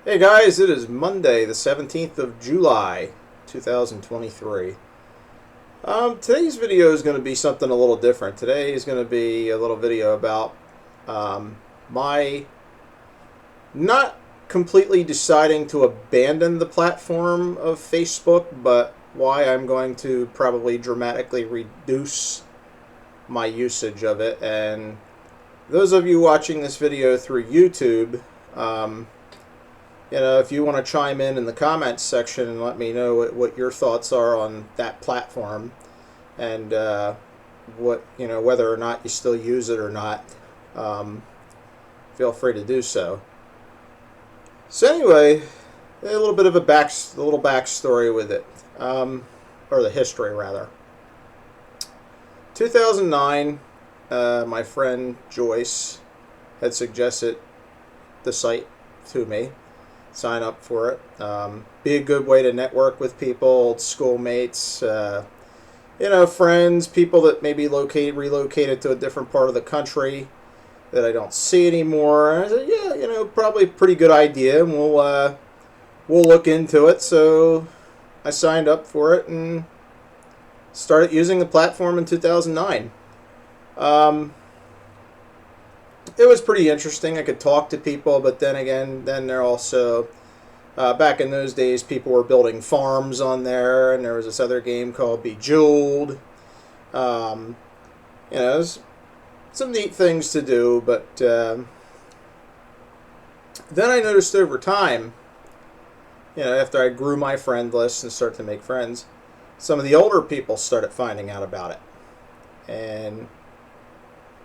Hey guys, it is Monday, the 17th of July, 2023. Today's video is going to be something a little different. Today is going to be a little video about my not completely deciding to abandon the platform of Facebook, but why I'm going to probably dramatically reduce my usage of it. And those of you watching this video through YouTube, if you want to chime in the comments section and let me know what your thoughts are on that platform and whether or not you still use it or not, feel free to do so. So anyway, a little bit of a little backstory with it, or the history rather. 2009, my friend Joyce had suggested the site to me. Sign up for it. Be a good way to network with people, old schoolmates, friends, people that maybe relocated to a different part of the country that I don't see anymore. And I said, yeah, probably a pretty good idea, and we'll look into it. So I signed up for it and started using the platform in 2009. It was pretty interesting. I could talk to people, but then they're also back in those days, people were building farms on there, and there was this other game called Bejeweled. There's some neat things to do, but then I noticed over time, after I grew my friend list and started to make friends, some of the older people started finding out about it, and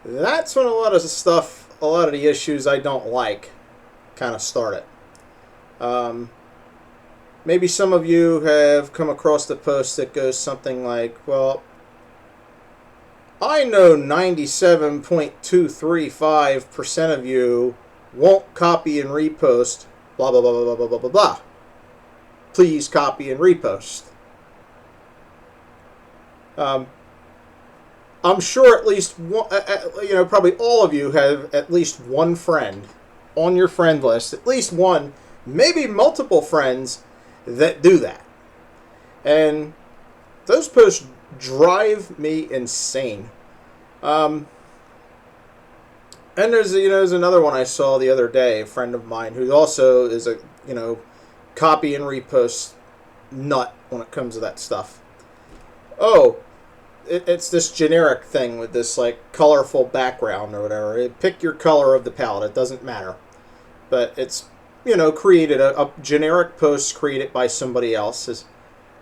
that's when a lot of the issues I don't like kind of started. Maybe some of you have come across the post that goes something like, well, I know 97.235% of you won't copy and repost, blah, blah, blah, blah, blah, blah, blah, blah. Please copy and repost. I'm sure at least one, probably all of you have at least one friend on your friend list, at least one, maybe multiple friends that do that. And those posts drive me insane. And there's another one I saw the other day, a friend of mine who also is a, copy and repost nut when it comes to that stuff. Oh, it's this generic thing with this like colorful background or whatever. Pick your color of the palette. It doesn't matter. But it's, created a generic post created by somebody else. Says,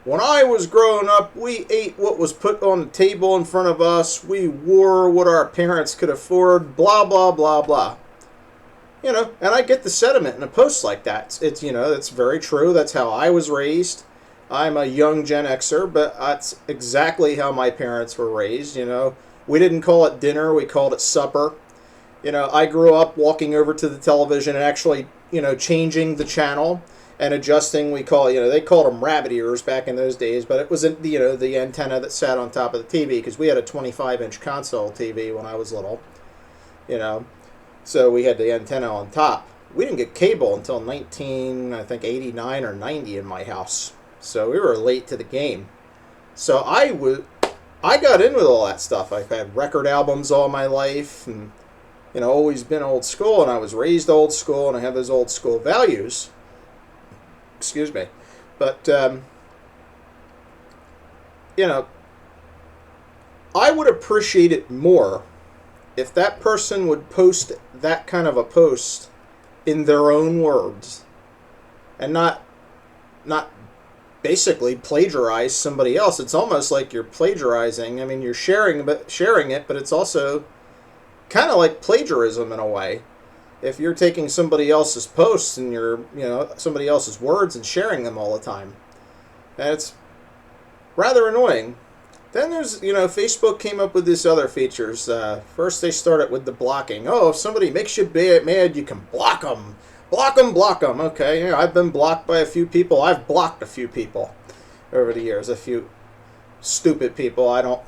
when I was growing up, we ate what was put on the table in front of us. We wore what our parents could afford. Blah, blah, blah, blah. And I get the sentiment in a post like that. It's that's very true. That's how I was raised. I'm a young Gen Xer, but that's exactly how my parents were raised. We didn't call it dinner, we called it supper. I grew up walking over to the television and actually, changing the channel and adjusting. They called them rabbit ears back in those days, but it was, the antenna that sat on top of the TV, because we had a 25-inch console TV when I was little, so we had the antenna on top. We didn't get cable until 1989 or 90 in my house. So we were late to the game. So I got in with all that stuff. I've had record albums all my life, and always been old school, and I was raised old school, and I have those old school values. Excuse me. But I would appreciate it more if that person would post that kind of a post in their own words and not basically plagiarize somebody else. It's almost like you're plagiarizing. I mean, you're sharing it, but it's also kind of like plagiarism in a way. If you're taking somebody else's posts and you're, somebody else's words and sharing them all the time. And it's rather annoying. Then there's, Facebook came up with these other features. First they started with the blocking. Oh, if somebody makes you mad, you can block them. Block them. Okay, I've been blocked by a few people. I've blocked a few people over the years. A few stupid people I don't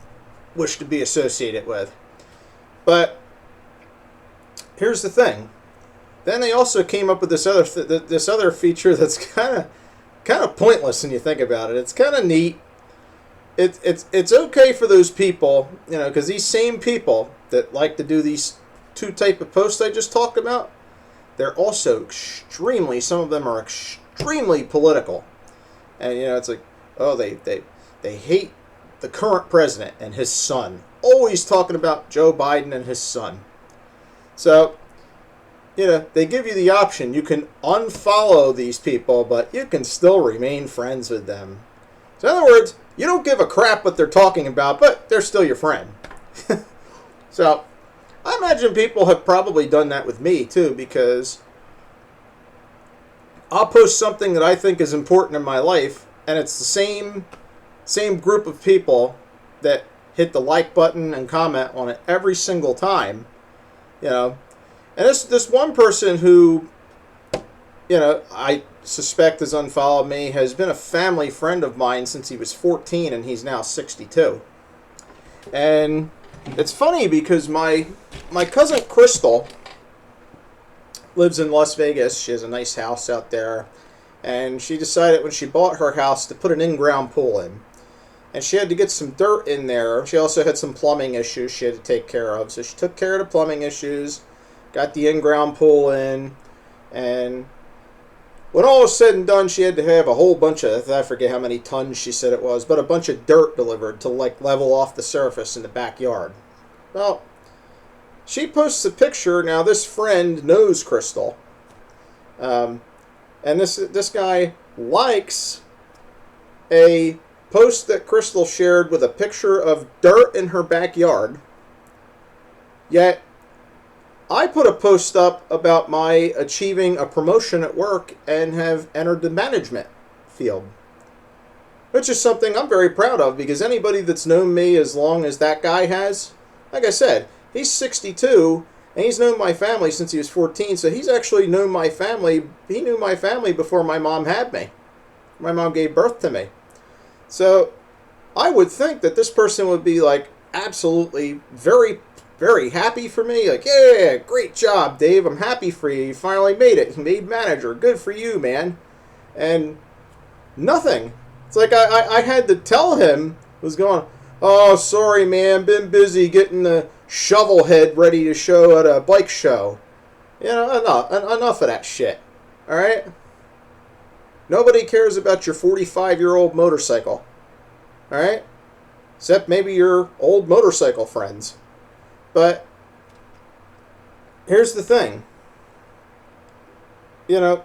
wish to be associated with. But here's the thing. then they also came up with this other this other feature that's kind of pointless when you think about it. It's kind of neat. It's okay for those people, you know, because these same people that like to do these two type of posts I just talked about, they're also extremely. Some of them are extremely political, and you know, it's like, oh, they hate the current president and his son. Always talking about Joe Biden and his son. So, you know, they give you the option. You can unfollow these people, but you can still remain friends with them. So, in other words, you don't give a crap what they're talking about, but they're still your friend. So, I imagine people have probably done that with me, too, because I'll post something that I think is important in my life, and it's the same group of people that hit the like button and comment on it every single time, you know. And this one person who, you know, I suspect has unfollowed me has been a family friend of mine since he was 14, and he's now 62. And it's funny because my cousin Crystal lives in Las Vegas. She has a nice house out there. And she decided when she bought her house to put an in-ground pool in. And she had to get some dirt in there. She also had some plumbing issues she had to take care of. So she took care of the plumbing issues, got the in-ground pool in, and when all was said and done, she had to have a whole bunch of, I forget how many tons she said it was, but a bunch of dirt delivered to like level off the surface in the backyard. Well, she posts a picture. Now this friend knows Crystal. And this guy likes a post that Crystal shared with a picture of dirt in her backyard. Yet, I put a post up about my achieving a promotion at work and have entered the management field. Which is something I'm very proud of, because anybody that's known me as long as that guy has, like I said, he's 62, and he's known my family since he was 14, so he's actually known my family. He knew my family before my mom had me. My mom gave birth to me. So I would think that this person would be like absolutely very, very happy for me. Like, yeah, great job, Dave. I'm happy for you. You finally made it. You made manager. Good for you, man. And nothing. It's like I had to tell him, was going, oh, sorry, man. Been busy getting the shovel head ready to show at a bike show. You know, enough of that shit. All right? Nobody cares about your 45-year-old motorcycle. All right? Except maybe your old motorcycle friends. But here's the thing. You know,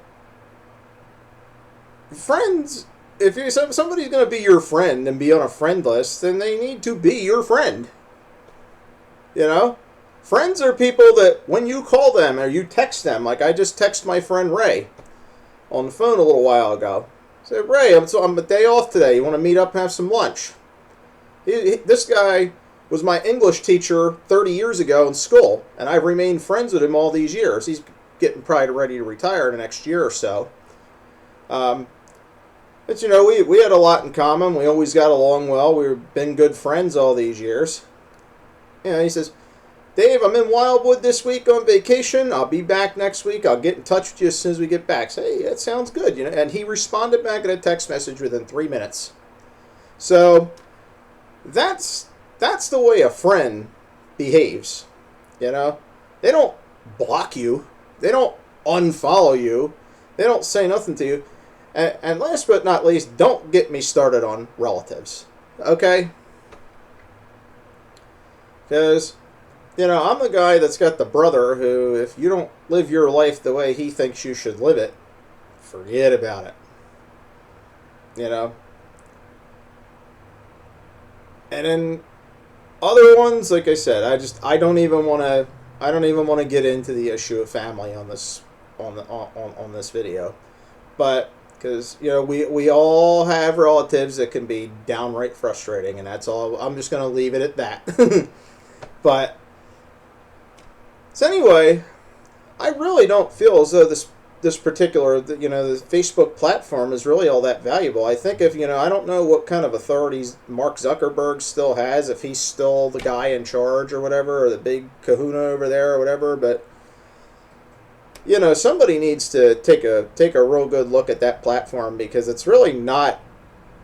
friends, if somebody's going to be your friend and be on a friend list, then they need to be your friend. You know? Friends are people that when you call them or you text them, like I just texted my friend Ray on the phone a little while ago. I said, Ray, I'm a day off today. You want to meet up and have some lunch? This guy was my English teacher 30 years ago in school, and I've remained friends with him all these years. He's getting probably ready to retire in the next year or so. But, you know, we had a lot in common. We always got along well. We've been good friends all these years. You know, he says, Dave, I'm in Wildwood this week on vacation. I'll be back next week. I'll get in touch with you as soon as we get back. So, hey, that sounds good. You know, and he responded back in a text message within 3 minutes. So that's the way a friend behaves. You know, they don't block you. They don't unfollow you. They don't say nothing to you. And last but not least, don't get me started on relatives. Okay? Because, you know, I'm the guy that's got the brother who, if you don't live your life the way he thinks you should live it, forget about it. You know? And then other ones, like I said, I don't even want to get into the issue of family on this on this video. But because, you know, we all have relatives that can be downright frustrating, and that's all. I'm just going to leave it at that. But so anyway, I really don't feel as though this particular, you know, the Facebook platform is really all that valuable. I think if, you know, I don't know what kind of authorities Mark Zuckerberg still has, if he's still the guy in charge or whatever, or the big kahuna over there or whatever, but somebody needs to take a real good look at that platform, because it's really not,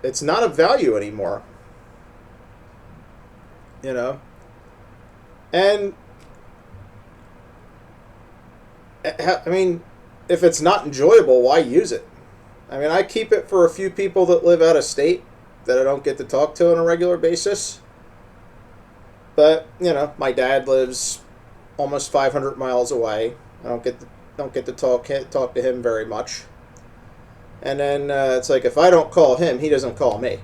it's not of value anymore. You know, and I mean, if it's not enjoyable, why use it? I mean, I keep it for a few people that live out of state that I don't get to talk to on a regular basis. But my dad lives almost 500 miles away. I don't get to talk to him very much. And then it's like, if I don't call him, he doesn't call me.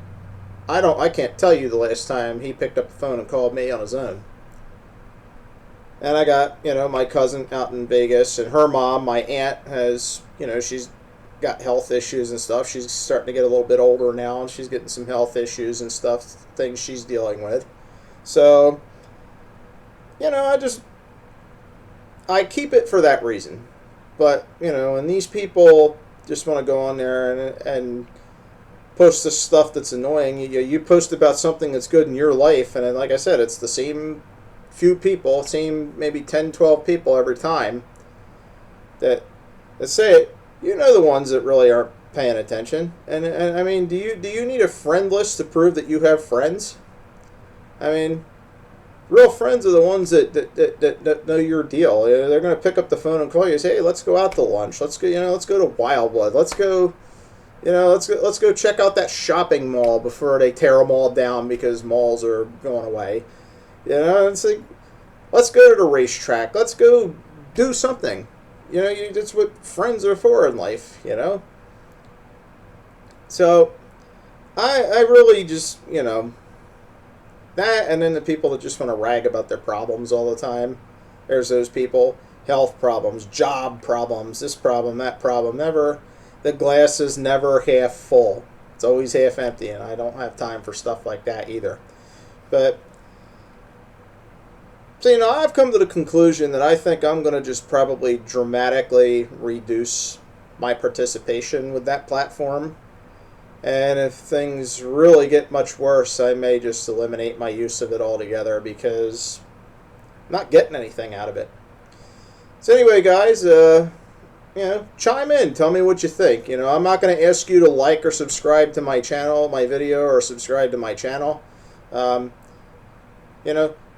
I can't tell you the last time he picked up the phone and called me on his own. And I got, my cousin out in Vegas, and her mom, my aunt, has, she's got health issues and stuff. She's starting to get a little bit older now, and she's getting some health issues and stuff, things she's dealing with. So, I keep it for that reason. But, and these people just want to go on there and post the stuff that's annoying. You post about something that's good in your life, and then, like I said, it's the same few people, same maybe 10, 12 people every time that say it. The ones that really aren't paying attention. And I mean, do you need a friend list to prove that you have friends? I mean, real friends are the ones that know your deal. They're going to pick up the phone and call you and say, hey, let's go out to lunch. Let's go, let's go to Wildwood. Let's go, let's go check out that shopping mall before they tear them all down because malls are going away. It's like, let's go to the racetrack. Let's go do something. That's what friends are for in life, So, I really just, that, and then the people that just want to rag about their problems all the time. There's those people. Health problems, job problems, this problem, that problem. The glass is never half full. It's always half empty, and I don't have time for stuff like that either. But, so, I've come to the conclusion that I think I'm going to just probably dramatically reduce my participation with that platform. And if things really get much worse, I may just eliminate my use of it altogether, because I'm not getting anything out of it. So anyway, guys, chime in. Tell me what you think. I'm not going to ask you to like or subscribe to my channel, my video, or subscribe to my channel.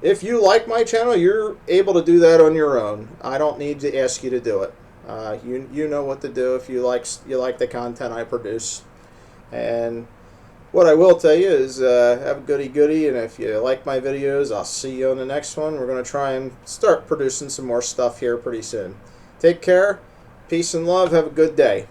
If you like my channel, you're able to do that on your own. I don't need to ask you to do it. You know what to do if you like the content I produce. And what I will tell you is have a goody-goody, and if you like my videos, I'll see you on the next one. We're going to try and start producing some more stuff here pretty soon. Take care. Peace and love. Have a good day.